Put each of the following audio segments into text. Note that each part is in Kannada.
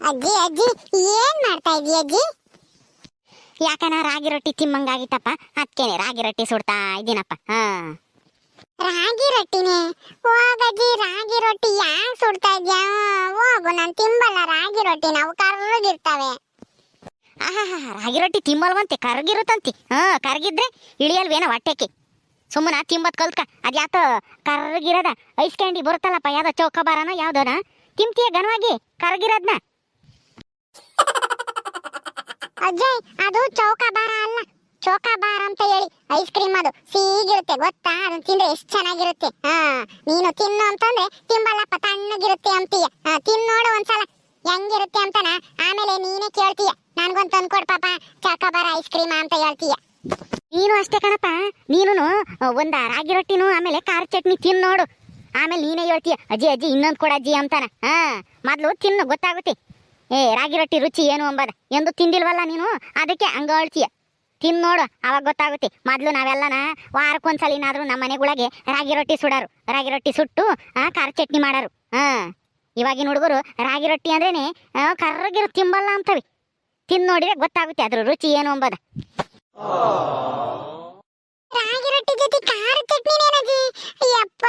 ಅಜ್ಜಿ ಅಜ್ಜಿ ಏನ್ ಮಾಡ್ತಾ ಇದೀಯ ಅಜ್ಜಿ? ಯಾಕನ ರಾಗಿ ರೊಟ್ಟಿ ತಿಮ್ಮಂಗಾಗಿತ್ತಪ್ಪ, ಅದಕ್ಕೇನೆ ರಾಗಿ ರೊಟ್ಟಿ ಸುಡ್ತಾ ಇದ್ದೀನಪ್ಪ. ರಾಗಿ ರೊಟ್ಟಿನೇ? ಹೋಗಜ್ಜಿ, ರಾಗಿ ರೊಟ್ಟಿ ಯಾಕೆ ಸುಡ್ತಾ ಇದ್ಯಾ? ಹೋಗು, ನಾನು ತಿಂಬಲ್ಲ ರಾಗಿ ರೊಟ್ಟಿ, ನಾವು ಕರ್ರಗಿರ್ತವೆ. ರಾಗಿ ರೊಟ್ಟಿ ತಿಂಬಲ್ವಂತೆ, ಕರ್ಗಿರುತ್ತಂತಿ. ಕರ್ಗಿದ್ರೆ ಇಳಿಯಲ್ವೇನೋ ಹೊಟ್ಟೆಗೆ. ಸುಮ್ಮನ ತಿಂಬತ್ ಕಲ್ತ್ಕ. ಅದ್ಯಾತ ಕರ್ಗಿರದ ಐಸ್ ಕ್ಯಾಂಡಿ ಬರುತ್ತಲ್ಲಪ್ಪ, ಯಾವ್ದೋ ಚೌಕಬಾರನೋ ಯಾವ್ದೋನ ತಿಂತೀಯ ಘನವಾಗಿ ಕರ್ಗಿರೋದ್ನ? ಅಜ್ಜಯ್, ಅದು ಚೌಕಾಬಾರ ಅಲ್ಲ, ಚೌಕಾಬಾರ ಅಂತ ಹೇಳಿ ಐಸ್ ಕ್ರೀಮ್. ಅದು ಸಿಹಿಗಿರುತ್ತೆ ಗೊತ್ತಾ? ಅದನ್ನ ತಿಂದ್ರೆ ಎಷ್ಟು ಚೆನ್ನಾಗಿರುತ್ತೆ. ನೀನು ತಿನ್ನು ಅಂತಂದ್ರೆ ತಿಂಬಲ್ಲಪ್ಪ, ತಣ್ಣಗಿರುತ್ತೆ ಅಂತೀಯ. ತಿನ್ ನೋಡು ಒಂದ್ಸಲ ಹೆಂಗಿರುತ್ತೆ ಅಂತನ, ಆಮೇಲೆ ನೀನೇ ಕೇಳ್ತೀಯ ನನ್ಗೊಂದು ತಂದ್ಕೊಡ್ ಪಾಪ ಚೌಕಾಬಾರ ಐಸ್ ಕ್ರೀಮ್ ಅಂತ ಹೇಳ್ತೀಯ. ನೀನು ಅಷ್ಟೇ ಕಣಪ್ಪ, ನೀನು ಒಂದ ರಾಗಿ ರೊಟ್ಟಿನೂ ಆಮೇಲೆ ಖಾರ ಚಟ್ನಿ ತಿನ್ ನೋಡು, ಆಮೇಲೆ ನೀನೇ ಹೇಳ್ತೀಯ ಅಜ್ಜಿ ಅಜ್ಜಿ ಇನ್ನೊಂದು ಕೊಡಜ್ಜಿ ಅಂತಾನ. ಮೊದ್ಲು ತಿನ್ನು, ಗೊತ್ತಾಗುತ್ತೆ ರಾಗಿ ರೊಟ್ಟಿ ರುಚಿ ಏನು ಅಂಬದ. ಎಂದು ತಿಂದಿಲ್ವಲ್ಲ ನೀನು, ಅದಕ್ಕೆ ಹಂಗ ಹೇಳ್ತೀಯ. ತಿನ್ ನೋಡು, ಅವಾಗ ಗೊತ್ತಾಗುತ್ತೆ. ಮೊದ್ಲು ನಾವೆಲ್ಲನ ವಾರಕ್ಕೊಂದ್ಸಲಿನಾದ್ರೂ ನಮ್ಮ ಮನೆಗಳಿಗೆ ರಾಗಿ ರೊಟ್ಟಿ ಸುಡಾರು, ರಾಗಿ ರೊಟ್ಟಿ ಸುಟ್ಟು ಖಾರ ಚಟ್ನಿ ಮಾಡಾರು. ಇವಾಗಿನ ಹುಡುಗರು ರಾಗಿ ರೊಟ್ಟಿ ಅಂದ್ರೇನೆ ಕರ್ರಗಿರು ತಿಂಬಲ್ಲ ಅಂತವಿ. ತಿನ್ ನೋಡಿದ್ರೆ ಗೊತ್ತಾಗುತ್ತೆ ಅದ್ರ ರುಚಿ ಏನು ಅಂಬದ. ರಾಗಿ ರೊಟ್ಟಿ ಜೊತೆ ಖಾರ ಚಟ್ನಿ ಏನಜ್ಜಿ? ಯಪ್ಪ,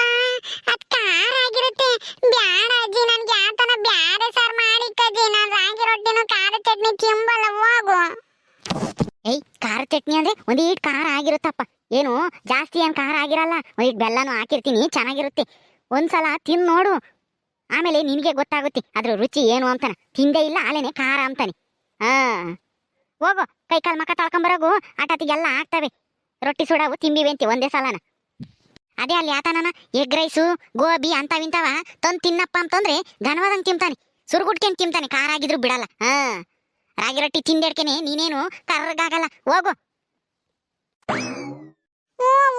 ಅದ್ ಖಾರ ಆಗಿರುತ್ತೆ. ಬ್ಯಾಡ ಅಜ್ಜಿ, ನನ್ಗೆ ಯಾತನ ಬ್ಯಾರೆ ಸಾರ್ ಮಾಡಿ ಕಜ್ಜಿ. ನಾನ್ ರಾಗಿ ರೊಟ್ಟಿನೂ ಖಾರ ಚಟ್ನಿ ತಿಂಬಲ್ಲ, ಹೋಗು. ಖಾರ ಚಟ್ನಿ ಅಂದ್ರೆ ಒಂದೀಟ್ ಖಾರ ಆಗಿರುತ್ತಪ್ಪ, ಏನು ಜಾಸ್ತಿ ಏನ್ ಖಾರ ಆಗಿರಲ್ಲ. ಒಂದೀಟ್ ಬೆಲ್ಲನೂ ಹಾಕಿರ್ತೀನಿ, ಚೆನ್ನಾಗಿರುತ್ತೆ. ಒಂದ್ಸಲ ತಿನ್ ನೋಡು, ಆಮೇಲೆ ನಿನಗೆ ಗೊತ್ತಾಗುತ್ತೆ ಅದ್ರ ರುಚಿ ಏನು ಅಂತಾನ. ತಿಂದೇ ಇಲ್ಲ ಆಲೇನೆ ಖಾರ ಅಂತಾನೆ. ಹೋಗು, ಕೈ ಕಾಲು ಮಕ್ಕ ತೊಳ್ಕೊಂಬರೋಗು, ಆಟತಿಗೆಲ್ಲ ಆಗ್ತವೆ. ರೊಟ್ಟಿ ಸುಡಾವು ತಿಂಬಿವೆಂತಿ ಒಂದೇ ಸಲನ. ಅದೇ ಅಲ್ಲಿ ಆತನ ಎಗ್ ರೈಸು ಗೋಬಿ ಅಂತವಿಂತವ ತಂದು ತಿನ್ನಪ್ಪ ಅಂತಂದ್ರೆ ಘನವಾದಂಗೆ ತಿಂತಾನೆ, ಸುರುಗುಟ್ಕೆಂದು ತಿಂತಾನೆ, ಖಾರ ಆಗಿದ್ರು ಬಿಡಲ್ಲ. ರಾಗಿ ರೊಟ್ಟಿ ತಿಂದೇಡ್ಕೆನೆ ನೀನೇನು ಕರ್ರಗಾಗಲ್ಲ, ಹೋಗು.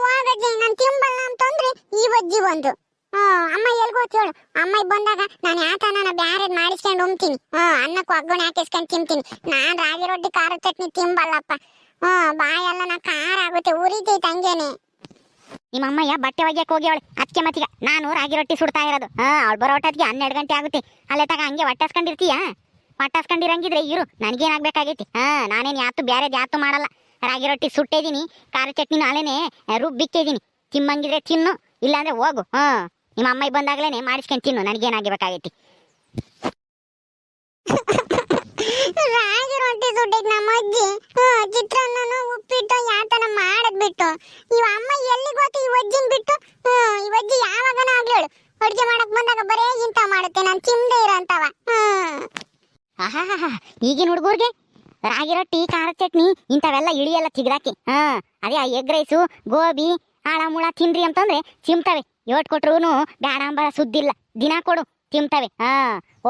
ಹೋಗಜ್ಜಿ, ನಾನು ತಿಂಬಲ್ಲ ಅಂತಂದ್ರೆ ಈ ಅಜ್ಜಿ ಒಂದು ಅಮ್ಮ ಎಲ್ಗೋತ್ ಹೇಳು. ಅಮ್ಮ ಬಂದಾಗ ನಾನು ಯಾತನ ಬ್ಯಾರೆದ್ ಮಾಡಿಸ್ಕೊಂಡು ಉಮ್ತೀನಿ. ಅನ್ನಕ್ಕೂ ಒಗ್ಗರಣೆ ಹಾಕಿಸ್ಕೊಂಡು ತಿಂತೀನಿ. ನಾನ್ ರಾಗಿ ರೊಟ್ಟಿ ಖಾರ ಚಟ್ನಿ ತಿಂಬಲ್ಲಪ್ಪ. ಬಾಯೆಲ್ಲ ನಾ ಖಾರ ಆಗುತ್ತೆ, ಉರಿತೈತೆ ಹಂಗೇನೆ. ನಿಮ್ಮ ಅಮ್ಮಯ್ಯ ಬಟ್ಟೆ ಒಗ್ಯಕ್ಕೆ ಹೋಗಿ ಅವಳೆ ಅದಕ್ಕೆ ಮತ್ತೀಗ ನಾನು ರಾಗಿ ರೊಟ್ಟಿ ಸುಡ್ತಾ ಇರೋದು. ಅವಳು ಬರೋ ಹೊತ್ತಿಗೆ 12 ಗಂಟೆ ಆಗುತ್ತೆ. ಅಲ್ಲೇ ತಗ ಹಂಗೆ ಹೊಟ್ಟೆಸ್ಕೊಂಡಿರ್ತೀಯ? ಹೊಟ್ಟೆಸ್ಕೊಂಡಿರಂಗಿದ್ರೆ ಇರು, ನನಗೇನಾಗಬೇಕಾಗೈತಿ. ನಾನೇನು ಯಾತು ಬ್ಯಾರೆದು ಯಾತು ಮಾಡಲ್ಲ. ರಾಗಿ ರೊಟ್ಟಿ ಸುಟ್ಟಿದ್ದೀನಿ, ಖಾರ ಚಟ್ನಿನ ಅಲ್ಲೇನೆ ರುಬ್ಬಿಕ್ಕಿದ್ದೀನಿ. ತಿಮ್ಮಂಗಿದ್ರೆ ತಿನ್ನು, ಇಲ್ಲಾಂದ್ರೆ ಹೋಗು. ನಿಮ್ಮ ಅಮ್ಮಯ್ಯ ಬಂದಾಗಲೇ ಮಾಡಿಸ್ಕೊಂಡು ತಿನ್ನು, ನನಗೇನಾಗಬೇಕಾಗೈತಿ. ರಾಗಿ ರೊಟ್ಟಿ ಸುಟ್ಟಿದ್ ನಮ್ಮ ಅಜ್ಜಿ ಚಿತ್ರಾನ್ನನು ಉಪ್ಪಿಟ್ಟು ಯಾತನ ಮಾಡದ್ ಬಿಟ್ಟು ಇವ ಅಮ್ಮ ಎಲ್ಲಿ ಗೊತ್ತು ಈ ಅಜ್ಜಿನ ಬಿಟ್ಟು. ಈ ಅಜ್ಜಿ ಯಾವಾಗನ ಆಗ್ಲೇಳು ಅಡ್ಗೆ ಮಾಡಕ್ ಬಂದಾಗ ಬರೇ ಇಂತ ಮಾಡುತ್ತೆ, ನಾನು ತಿಂದೇ ಇರೋಂತವ. ಈಗಿನ ಹುಡುಗರ್ಗೆ ರಾಗಿ ರೊಟ್ಟಿ ಖಾರ ಚಟ್ನಿ ಇಂಥವೆಲ್ಲ ಇಳಿಯಲ್ಲ ತಿಗ್ದಾಕಿ. ಅದೇ ಆ ಎಗ್ ರೈಸು ಗೋಬಿ ಆಳ ಮುಳ ತಿನ್ರಿ ಅಂತಂದ್ರೆ ತಿಂತವೆ. ಯೋಟ್ ಕೊಟ್ರು ಬ್ಯಾಡ ಅಂಬ ಸುದ್ದಿಲ್ಲ, ದಿನ ಕೊಡು ತಿಂತವೆ.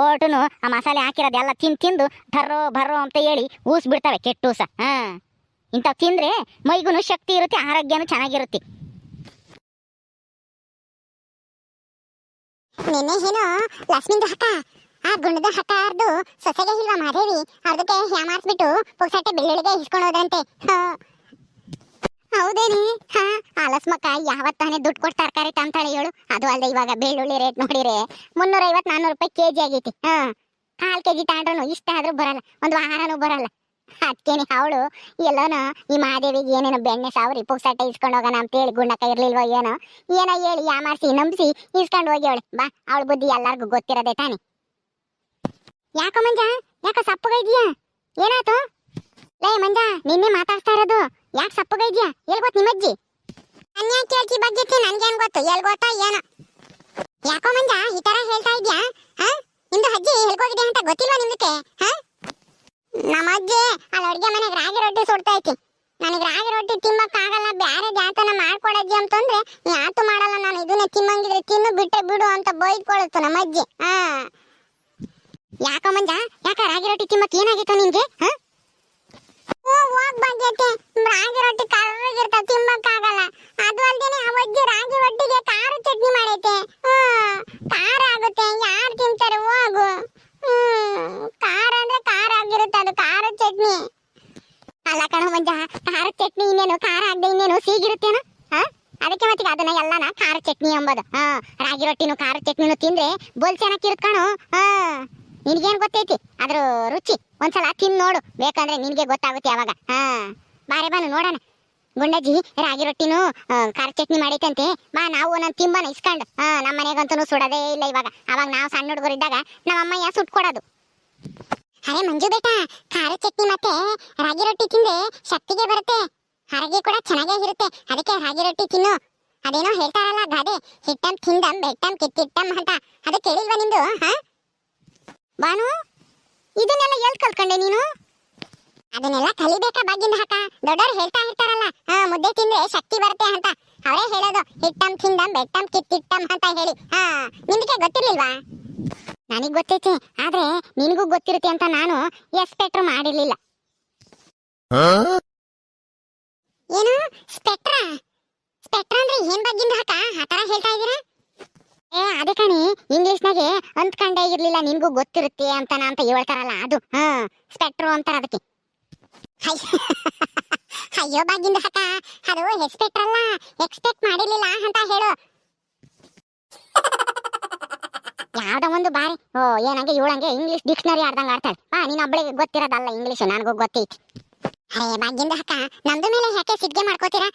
ಓಟುನು ಆ ಮಸಾಲೆ ಹಾಕಿರೋದೆಲ್ಲ ತಿಂದು ಧರ್ರೋ ಭರ್ರೋ ಅಂತ ಹೇಳಿ ಊಸ್ ಬಿಡ್ತವೆ, ಕೆಟ್ಟೂಸ. ಇಂಥವು ತಿಂದ್ರೆ ಮೈಗೂ ಶಕ್ತಿ ಇರುತ್ತೆ, ಆರೋಗ್ಯನೂ ಚೆನ್ನಾಗಿರುತ್ತೆ. ನಿನ್ನೆ ಏನೋ ಲಕ್ಷ್ಮಿಂದು ಹಠ, ಆ ಗುಣದ ಹಠ ಅರ್ದು ಸೊಸೆಗೆ ಇಲ್ವಾ ಮಾದೇವಿ, ಅದಕ್ಕೆ ಯಾಮಾರ್ಸ್ಬಿಟ್ಟು ಪುಕ್ಸಟ್ಟೆ ಬೆಳ್ಳುಳ್ಳಿಗೆ ಇಸ್ಕೊಂಡು ಹೋದಂತೆ. ಹೌದೇನೆ? ಆಲಸ್ಮಕ್ಕ ಯಾವತ್ತಾನೆ ದುಡ್ಡು ಕೊಟ್ಟು ತರಕಾರಿ ತಂತಾಳೆ ಹೇಳು. ಅದು ಅಲ್ಲದೆ ಇವಾಗ ಬೆಳ್ಳುಳ್ಳಿ ರೇಟ್ ನೋಡಿರೆ 350-400 ರೂಪಾಯಿ ಕೆಜಿ ಆಗೈತಿ. 1/4 ಕೆಜಿ ತಗೊಂಡ್ರು ಇಷ್ಟ ಆದ್ರೂ ಬರಲ್ಲ, ಒಂದು ವಾರನೂ ಬರಲ್ಲ. ಅದಕ್ಕೇನೆ ಅವಳು ಎಲ್ಲೋನ ಈ ಮಾದೇವಿಗೆ ಏನೇನೋ ಬೆಣ್ಣೆ ಸಾವ್ರಿ ಪುಕ್ಸಟ್ಟೆ ಇಸ್ಕೊಂಡು ಹೋಗೋಣ ಅಂತ ಹೇಳಿ ಗುಂಡಕ್ಕ ಇರ್ಲಿಲ್ವೋ ಏನೋ ಹೇಳಿ ಯಾಮಾರ್ಸಿ ನಂಬಿಸಿ ಇಸ್ಕೊಂಡು ಹೋಗ್ಯವಳೆ. ಬಾ, ಅವಳ ಬುದ್ಧಿ ಎಲ್ಲಾರ್ಗು ಗೊತ್ತಿರೋದೆ ತಾನೆ. ಯಾಕೋ ಮಂಜ, ಯಾಕೋ ಸಪ್ಪಗ ಇದೆಯಾ? ಏನಾಯ್ತು? ಲೇ ಮಂಜ, ನಿನ್ನೆ ಮಾತಾಡ್ತಾ ಇರೋದು ಯಾಕೆ ಸಪ್ಪಗ ಇದೆಯಾ? ಎಲ್ಗೊತ್ ನಿಮ್ಮಜ್ಜಿ? ಅನ್ಯಾಕೆ ಕೇಳ್ತಿ ಬಗ್ಗೆ ನನ್ಗೇನ್ ಗೊತ್ತು, ಎಲ್ಗೊತ್ತಾ ಏನೋ. ಯಾಕೋ ಮಂಜ ಈ ತರ ಹೇಳ್ತಾ ಇದ್ಯಾ? ನಿಮ್ದು ಅಜ್ಜಿ ಎಲ್ಗೋಗಿದೆ ಅಂತ ಗೊತ್ತಿಲ್ವಾ ನಿಮ್ಗೆ? ನಮ್ಮ ಅಜ್ಜಿ ಅಲ್ಲಿ ಅಡ್ಗೆ ಮನೆಗೆ ರಾಗಿ ರೊಟ್ಟಿ ಸುಡ್ತಾ ಐತಿ. ನನಗೆ ರಾಗಿ ರೊಟ್ಟಿ ತಿನ್ನಕ್ಕಾಗಲ್ಲ, ಬ್ಯಾರೆ ಜಾತನ ಮಾಡ್ಕೊಡಜ್ಜಿ ಅಂತಂದ್ರೆ ಯಾತು ಮಾಡಲ್ಲ, ನಾನು ಇದನ್ನೇ ತಿನ್ನಂಗಿದ್ರೆ ತಿನ್ನು, ಬಿಟ್ಟೆ ಬಿಡು ಅಂತ ಬೈದ್ಕೊಳುತ್ತು ನಮ್ಮ ಅಜ್ಜಿ. ಯಾಕೋ ಮಂಜ, ಯಾಕ ರಾಗಿ ರೊಟ್ಟಿ ತಿನ್ನಕ್ ಏನಾಗಿತ್ತು ನಿನ್ಗೆ? ಹೋಗ್ ಬಂದೈತೆ, ರಾಗಿ ರೊಟ್ಟಿ ಕರ್ರಗಿರ್ತಾವ, ತಿನ್ನಕ್ಕಾಗಲ್ಲ. ಅದು ಅಲ್ದೇನೆ ಆ ಅಜ್ಜಿ ರಾಗಿ ರೊಟ್ಟಿಗೆ ಖಾರ ಚಟ್ನಿ ಮಾಡೈತೆ. ಖಾರ ಆಗುತ್ತೆ, ಯಾರು ತಿಂತಾರೆ? ಹೋಗು. ಖಾರ ಅಂದ್ರೆ ಖಾರ ಆಗಿರುತ್ತೆ, ಅದು ಖಾರ ಚಟ್ನಿ ಅಲ್ಲ ಕಣ ಮಂಜ. ಖಾರ ಚಟ್ನಿ ಇನ್ನೇನು ಖಾರ ಆಗದೆ ಇನ್ನೇನು ಸಿಗಿರುತ್ತೇನೋ. ಅದಕ್ಕೆ ಮತ್ತೆ ಅದನ್ನ ಎಲ್ಲಾನ ಖಾರ ಚಟ್ನಿ ಎಂಬುದು. ರಾಗಿ ರೊಟ್ಟಿನೂ ಖಾರ ಚಟ್ನಿನೂ ತಿಂದ್ರೆ ಬೋಲ್ ಚೆನ್ನಾಗಿರುತ್ತೆ ಕಣೋ. ನಿನ್ಗೇನ್ ಗೊತ್ತೈತಿ ಅದ್ರ ರುಚಿ ಒಂದ್ಸಲ ತಿಂದ್ ನೋಡು, ಬೇಕಂದ್ರೆ ನಿನ್ಗೆ ಗೊತ್ತಾಗುತ್ತೆ ಅವಾಗ. ಬಾರೆ ಬಾನು ನೋಡೋಣ. ಗುಂಡಜ್ಜಿ ರಾಗಿ ರೊಟ್ಟಿನೂ ಖಾರ ಚಟ್ನಿ ಮಾಡೈತಂತೆ, ಬಾ ನಾವು ಒಂದೊಂದು ತಿಂಬನ ಇಸ್ಕೊಂಡು. ನಮ್ಮ ಮನೆಗಂತೂ ಸುಡೋದೇ ಇಲ್ಲ ಇವಾಗ. ಅವಾಗ ನಾವು ಸಣ್ಣ ಹುಡುಗರಿದ್ದಾಗ ನಮ್ಮ ಅಮ್ಮಯ್ಯ ಸುಟ್ಕೊಡೋದು. ಅರೆ ಮಂಜು ಬೇಟ, ಖಾರ ಚಟ್ನಿ ಮತ್ತೆ ರಾಗಿ ರೊಟ್ಟಿ ತಿಂದ್ರೆ ಶಕ್ತಿಗೆ ಬರುತ್ತೆ, ಆರೋಗ್ಯ ಕೂಡ ಚೆನ್ನಾಗೇ ಇರುತ್ತೆ. ಅದಕ್ಕೆ ರಾಗಿ ರೊಟ್ಟಿ ತಿನ್ನು. ಅದೇನೋ ಹೇಳ್ತಾರಲ್ಲ ಗಾದೆ, ಹಿಟ್ಟಂ ತಿಂದಂ ಬೆಟ್ಟಂ ಕಿತ್ತಿಟ್ಟಂ ಅಂತ, ಅದು ಕೇಳಿಲ್ವಾ ನಿಂದು? ಬಾನು, ಇದನ್ನೆಲ್ಲ ಎಲ್ಲಿ ಕಲ್ತ್ಕೊಂಡೆ ನೀನು? ಅದನ್ನೆಲ್ಲ ಕಲಿಬೇಕಾ ಬಾಗಿಂದ ಹಾಕ? ದೊಡ್ಡವ್ರು ಹೇಳ್ತಾ ಇರ್ತಾರಲ್ಲ, ಮುದ್ದೆ ತಿಂದ್ರೆ ಶಕ್ತಿ ಬರುತ್ತೆ ಅಂತ, ಅವರೇ ಹೇಳೋದು ಹಿಟ್ಟಂ ತಿಂದಂ ಬೆಟ್ಟಂ ಕಿತ್ತಿಟ್ಟಂ ಅಂತ ಹೇಳಿ. ನಿಮಗೆ ಗೊತ್ತಿರ್ಲಿಲ್ವಾ? ನನಗ್ ಗೊತ್ತೈತೆ, ಆದ್ರೆ ನಿನಗೂ ಗೊತ್ತಿರುತ್ತೆ ಅಂತ ನಾನು ಎಕ್ಸ್ಪೆಕ್ಟ್ ಮಾಡಿರ್ಲಿಲ್ಲ. ಏನು ಸ್ಪೆಕ್ಟ್ರಾ? ಸ್ಪೆಕ್ಟ್ರಾ ಅಂದ್ರೆ ಏನ್ ಬಾಗಿಂದ ಹಾಕ ಆ ತರ ಹೇಳ್ತಾ ಇದೀರಾ? ಅದೇ ಕಣಿ, ಇಂಗ್ಲಿಷ್ನಾಗೆ ಅಂದ್ಕೊಂಡೇ ಇರ್ಲಿಲ್ಲ ನಿನ್ಗೂ ಗೊತ್ತಿರುತ್ತೆ ಅಂತ ಹೇಳ್ತಾರಲ್ಲ ಅದು. ಸ್ಪೆಕ್ಟ್ರು ಅಂತಾರ ಅದಕ್ಕೆ. ಅಯ್ಯೋ ಬಾಗಿಂದ ಹಾಕ, ಅದು ಎಕ್ಸ್ಪೆಕ್ಟ್ ಅಲ್ಲ, ಎಕ್ಸ್ಪೆಕ್ಟ್ ಮಾಡಿರ್ಲಿಲ್ಲ ಅಂತ ಹೇಳು. ಯಾವ್ದೋ ಒಂದು ಬಾರಿ ಏನಂಗೆ ಇವಳಂಗೆ ಇಂಗ್ಲಿಷ್ ಡಿಕ್ಷನರಿ ಆಡ್ದಂಗ ಆಡ್ತಾಳೆ. ನೀನ್ ಒಬ್ಬಳಿಗೆ ಗೊತ್ತಿರೋದಲ್ಲ ಇಂಗ್ಲಿಷ್, ನನಗೂ ಗೊತ್ತೈತಿ. ಅರೇ ಬಾಗಿಂದ ಹಾಕ, ನಮ್ದು ಮೇಲೆ ಯಾಕೆ ಸಿಗ್ಗೆ ಮಾಡ್ಕೋತೀರಾ?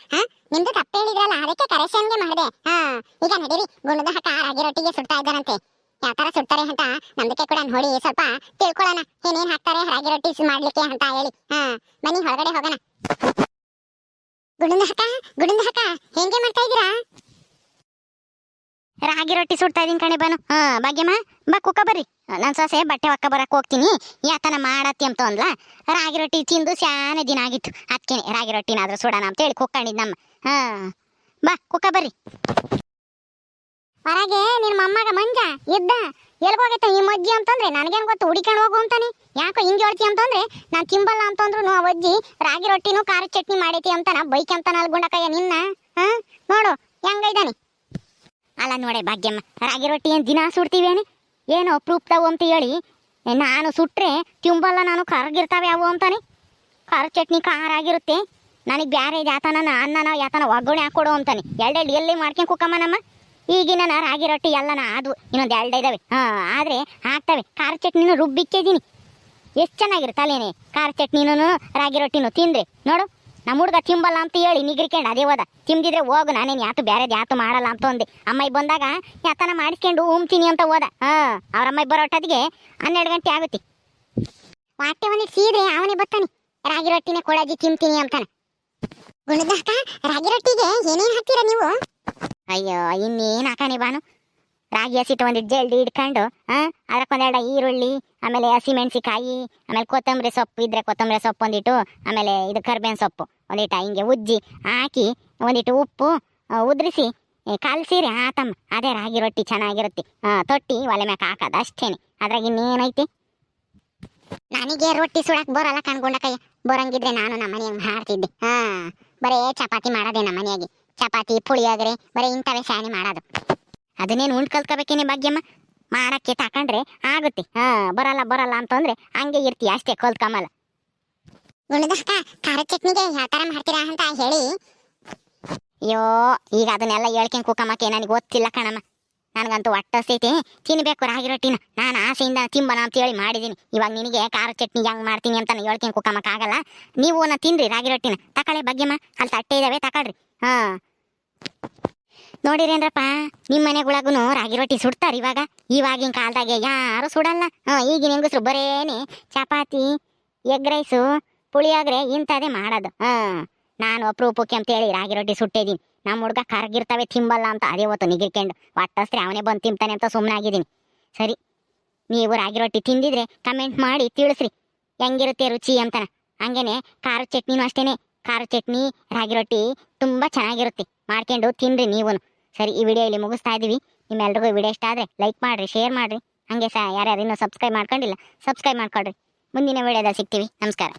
ನಿಮ್ದು ತಪ್ಪು ಹೇಳಿದ್ರಲ್ಲ, ಅದಕ್ಕೆ ಕರೆಕ್ಷನ್ಗೆ ಮಾಡಿದೆ. ಈಗ ನಡೀರಿ, ಗುಣದ ಹಾಕ ರಾಗಿ ರೊಟ್ಟಿಗೆ ಸುಡ್ತಾ ಇದ್ದಾರಂತೆ. ಯಾವ ತರ ಸುಡ್ತಾರೆ ಅಂತ ನಮ್ದಕ್ಕೆ ಕೂಡ ನೋಡಿ ಸ್ವಲ್ಪ ತಿಳ್ಕೊಳ್ಳೋಣ, ಏನೇನ್ ಹಾಕ್ತಾರೆ ರಾಗಿ ರೊಟ್ಟಿ ಮಾಡ್ಲಿಕ್ಕೆ ಅಂತ ಹೇಳಿ. ಬನ್ನಿ ಹೊರಗಡೆ ಹೋಗೋಣ. ಗುಣದ ಹಾಕ ಹೆಂಗೆ ಮಾಡ್ತಾ ಇದ್ದೀರಾ? ರಾಗಿ ರೊಟ್ಟಿ ಸುಡ್ತಾ ಇದೀನಿ ಕಣೆ ಬಾನು. ಭಾಗ್ಯಮ್ಮ ಬಾ ಕುಕ್ಕ ಬರ್ರಿ, ನನ್ನ ಸೊಸೆ ಬಟ್ಟೆ ಒಕ್ಕ ಬರಕ್ ಹೋಗ್ತೀನಿ ಯಾತನ ಮಾಡತ್ತಿ ಅಂತ ಅಂದ್ಲ. ರಾಗಿ ರೊಟ್ಟಿ ತಿಂದು ಸ್ಯಾನೆ ದಿನ ಆಗಿತ್ತು, ಅದಕ್ಕೇನೆ ರಾಗಿ ರೊಟ್ಟಿನಾದ್ರೂ ಸುಡೋಣ ಅಂತ ಹೇಳಿ ಕುಕ್ಕಂಡಿದ್ದಮ್ಮ. ಬಾ ಕುಕ್ಕ ಬರ್ರಿ. ಹೊರಗೆ ನಿನ್ ಮೊಮ್ಮಗ ಮಂಜ ಇದ್ದ, ಎಲ್ಗೋಗೈತ ಈ ಮಜ್ಜಿ ಅಂತಂದ್ರೆ ನನಗೇನ್ ಗೊತ್ತು, ಹುಡಿಕೊಂಡು ಹೋಗು ಅಂತಾನೆ. ಯಾಕೋ ಹಿಂಗೆ ಹೇಳ್ತಿ ಅಂತಂದ್ರೆ ನಾನ್ ತಿಂಬಲ್ಲ ಅಂತಂದ್ರು ಆ ಅಜ್ಜಿ ರಾಗಿ ರೊಟ್ಟಿನೂ ಖಾರ ಚಟ್ನಿ ಮಾಡೈತಿ ಅಂತಾನ ಬೈಕ್ ಅಂತಾನ ಗುಂಡಕಯ್ಯ ನಿನ್ನ. ನೋಡು ಹೆಂಗೈದಾನೆ. ಅಲ್ಲ ನೋಡೆ ಭಾಗ್ಯಮ್ಮ, ರಾಗಿ ರೊಟ್ಟಿ ಏನು ದಿನ ಸುಡ್ತೀವೇನೆ, ಏನೋ ಪ್ರೂಫ್ತಾವು ಅಂತ ಹೇಳಿ ನಾನು ಸುಟ್ರೆ ತಿಂಬಲ್ಲ ನಾನು, ಕರಗಿರ್ತಾವೆ ಅವು ಅಂತಾನೆ. ಖಾರ ಚಟ್ನಿ ಖಾರ ಆಗಿರುತ್ತೆ, ನನಗೆ ಬ್ಯಾರೆ ಯಾತನ ಅನ್ನನ ಯಾತನ ಒಗ್ಗರಣೆ ಹಾಕೊಡು ಅಂತಾನೆ. ಎರಡೆರಡು ಎಲ್ಲಿ ಮಾಡ್ಕೊಂಡು ಕುಕ್ಕಮ್ಮನಮ್ಮ. ಈಗಿನ ರಾಗಿ ರೊಟ್ಟಿ ಎಲ್ಲನ ಅದು ಇನ್ನೊಂದು ಎರಡು ಇದಾವೆ, ಆದರೆ ಹಾಕ್ತವೆ. ಖಾರ ಚಟ್ನಿನೂ ರುಬ್ಬಿಕ್ಕಿದ್ದೀನಿ, ಎಷ್ಟು ಚೆನ್ನಾಗಿರುತ್ತೆ ಅಲ್ಲೇನೆ ಖಾರ ಚಟ್ನಿನೂ ರಾಗಿ ರೊಟ್ಟಿನೂ ತಿಂದ್ರೆ. ನೋಡು ನಮ್ಮ ಹುಡುಗ ತಿಂಬಲ್ಲ ಅಂತ ಹೇಳಿ ನಿಗ್ರಿಕೊಂಡು ಅದೇ ಹೋದ. ತಿಂದಿದ್ರೆ ಹೋಗು, ನಾನೇನು ಯಾತು ಬೇರೆದು ಯಾತು ಮಾಡಲ್ಲ ಅಂತ ಅಂದೆ. ಅಮ್ಮಾಯಿ ಬಂದಾಗ ಯಾತನ ಮಾಡಿಸ್ಕೊಂಡು ಉಮ್ತೀನಿ ಅಂತ ಹೋದ. ಅವ್ರ ಅಮ್ಮಾಯಿ ಬರೋಟದಿಗೆ 12 ಗಂಟೆ ಆಗುತ್ತೆ. ವಾಟೆ ಒಂದಿಟ್ಟು ಸೀದ್ರೆ ಅವನೇ ಬರ್ತಾನೆ, ರಾಗಿ ರೊಟ್ಟಿನೇ ಕೊಡಾಜಿ ತಿಂತೀನಿ ಅಂತಾನೆ. ಗುಣದಾಕ ರಾಗಿ ರೊಟ್ಟಿಗೆ ಏನೇನು ಹಾಕ್ತೀರಾ ನೀವು? ಅಯ್ಯೋ ಇನ್ನೇನು ಹಾಕಾನೆ ಬಾನು, ರಾಗಿ ಹಸಿಟ್ಟು ಒಂದಿಟ್ಟು ಜಲ್ದಿ ಇಟ್ಕೊಂಡು ಅದಕ್ಕೊಂದೆರಡು ಈರುಳ್ಳಿ, ಆಮೇಲೆ ಹಸಿಮೆಣಸಿಕಾಯಿ, ಆಮೇಲೆ ಕೊತ್ತಂಬರಿ ಸೊಪ್ಪು ಇದ್ರೆ ಕೊತ್ತಂಬರಿ ಸೊಪ್ಪು ಒಂದಿಟ್ಟು, ಆಮೇಲೆ ಇದು ಕರ್ಬೇವಿನ ಸೊಪ್ಪು ಒಂದಿಟ್ಟು ಹಿಂಗೆ ಉಜ್ಜಿ ಹಾಕಿ ಒಂದಿಟ್ಟು ಉಪ್ಪು ಉದ್ರಿಸಿ ಕಲಸಿರಿ ಆತಮ್ಮ. ಅದೇ ರಾಗಿ ರೊಟ್ಟಿ ಚೆನ್ನಾಗಿರುತ್ತೆ. ತೊಟ್ಟಿ ಒಲೆ ಮ್ಯಾಕ ಹಾಕೋದು ಅಷ್ಟೇನೆ, ಅದ್ರಾಗ ಇನ್ನೇನೈತಿ. ನನಗೆ ರೊಟ್ಟಿ ಸುಡಕ್ ಬರಲ್ಲ ಕಣ್ಕೊಂಡಕಯ್ಯ, ಬರಂಗಿದ್ರೆ ನಾನು ನಮ್ಮ ಮನೆಯಾಗ ಮಾಡ್ತಿದ್ದೆ. ಬರೇ ಚಪಾತಿ ಮಾಡೋದೇ ನಮ್ಮ ಮನೆಯಾಗೆ, ಚಪಾತಿ ಪುಳಿಯೋಗರೆ ಬರೀ ಇಂಥವೇ ಶಾನೆ ಮಾಡೋದು. ಅದನ್ನೇನು ಉಂಟು ಕಲ್ತ್ಕೋಬೇಕೇನೆ ಭಾಗ್ಯಮ್ಮ, ಮಾಡಕ್ಕೆ ತಕೊಂಡ್ರೆ ಆಗುತ್ತೆ. ಬರಲ್ಲ ಅಂತಂದ್ರೆ ಹಂಗೆ ಇರ್ತೀಯ ಅಷ್ಟೇ, ಕಲ್ತ್ಕೊಂಬಲ್ಲ. ಗುಣದಕ್ಕ ಖಾರ ಚಟ್ನಿಗೆ ಯಾವ ತರ ಮಾಡ್ತೀರಾ ಅಂತ ಹೇಳಿ. ಅಯ್ಯೋ ಈಗ ಅದನ್ನೆಲ್ಲ ಹೇಳ್ಕೊಂಡು ಕುಕ್ಕಮ್ಮಕ್ಕೆ ನನಗೆ ಗೊತ್ತಿಲ್ಲ ಕಣಮ್ಮ. ನನಗಂತೂ ಹೊಟ್ಟಸ್ತೈತೆ, ತಿನ್ಬೇಕು ರಾಗಿ ರೊಟ್ಟಿನ. ನಾನು ಆಸೆಯಿಂದ ತಿಂಬನ ಅಂತ ಹೇಳಿ ಮಾಡಿದ್ದೀನಿ. ಇವಾಗ ನಿನಗೆ ಖಾರ ಚಟ್ನಿ ಹೆಂಗೆ ಮಾಡ್ತೀನಿ ಅಂತ ಹೇಳ್ಕೊಂಡು ಕುಕ್ಕಮ್ಮಕ್ಕಾಗಲ್ಲ. ನೀವು ತಿನ್ರಿ ರಾಗಿ ರೊಟ್ಟಿನ. ತಕೊಳ್ಳಿ ಭಾಗ್ಯಮ್ಮ, ಅಲ್ಲಿ ತಟ್ಟೆ ಇದ್ದಾವೆ ತಗೊಳ್ರಿ. ನೋಡಿರೇನ್ರಪ್ಪ, ನಿಮ್ಮ ಮನೆಗಳಾಗೂ ರಾಗಿ ರೊಟ್ಟಿ ಸುಡ್ತಾರೆ ಇವಾಗಿನ ಕಾಲದಾಗೆ ಯಾರು ಸುಡಲ್ಲ. ಈಗಿನ ಹೆಂಗಸ್ರು ಬರೇನೆ ಚಪಾತಿ, ಎಗ್ ರೈಸು, ಪುಳಿಯೋಗರೆ ಇಂಥದೇ ಮಾಡೋದು. ನಾನು ಅಪ್ರೂಪಕ್ಕೆ ಅಂತೇಳಿ ರಾಗಿ ರೊಟ್ಟಿ ಸುಟ್ಟಿದ್ದೀನಿ. ನಮ್ಮ ಹುಡುಗ ಕರಗಿರ್ತವೆ ತಿಂಬಲ್ಲ ಅಂತ ಅದೇ ಹೊತ್ತು ನಿಗಿರ್ಕೊಂಡು ಒಟ್ಟಸ್ತ್ರೆ ಅವನೇ ಬಂದು ತಿಂತಾನೆ ಅಂತ ಸುಮ್ಮನೆ ಆಗಿದ್ದೀನಿ. ಸರಿ, ನೀವು ರಾಗಿ ರೊಟ್ಟಿ ತಿಂದಿದ್ರೆ ಕಮೆಂಟ್ ಮಾಡಿ ತಿಳಿಸ್ರಿ ಹೆಂಗಿರುತ್ತೆ ರುಚಿ ಅಂತಾನ. ಹಂಗೇನೆ ಖಾರ ಚಟ್ನಿನೂ ಅಷ್ಟೇನೆ, ಖಾರ ಚಟ್ನಿ ರಾಗಿ ರೊಟ್ಟಿ ತುಂಬ ಚೆನ್ನಾಗಿರುತ್ತೆ, ಮಾಡ್ಕೊಂಡು ತಿನ್ರಿ ನೀವು. ಸರಿ, ಈ ವಿಡಿಯೋ ಇಲ್ಲಿ ಮುಗಿಸ್ತಾ ಇದ್ದೀವಿ. ನಿಮ್ಮೆಲ್ರಿಗೂ ವಿಡಿಯೋ ಇಷ್ಟ ಆದರೆ ಲೈಕ್ ಮಾಡಿರಿ, ಶೇರ್ ಮಾಡಿರಿ. ಹಾಗೆ ಯಾರ್ಯಾರು ಇನ್ನೂ ಸಬ್ಸ್ಕ್ರೈಬ್ ಮಾಡ್ಕೊಂಡಿಲ್ಲ ಸಬ್ಸ್ಕ್ರೈಬ್ ಮಾಡ್ಕೊಳ್ರಿ. ಮುಂದಿನ ವಿಡಿಯೋದಲ್ಲಿ ಸಿಗ್ತೀವಿ. ನಮಸ್ಕಾರ.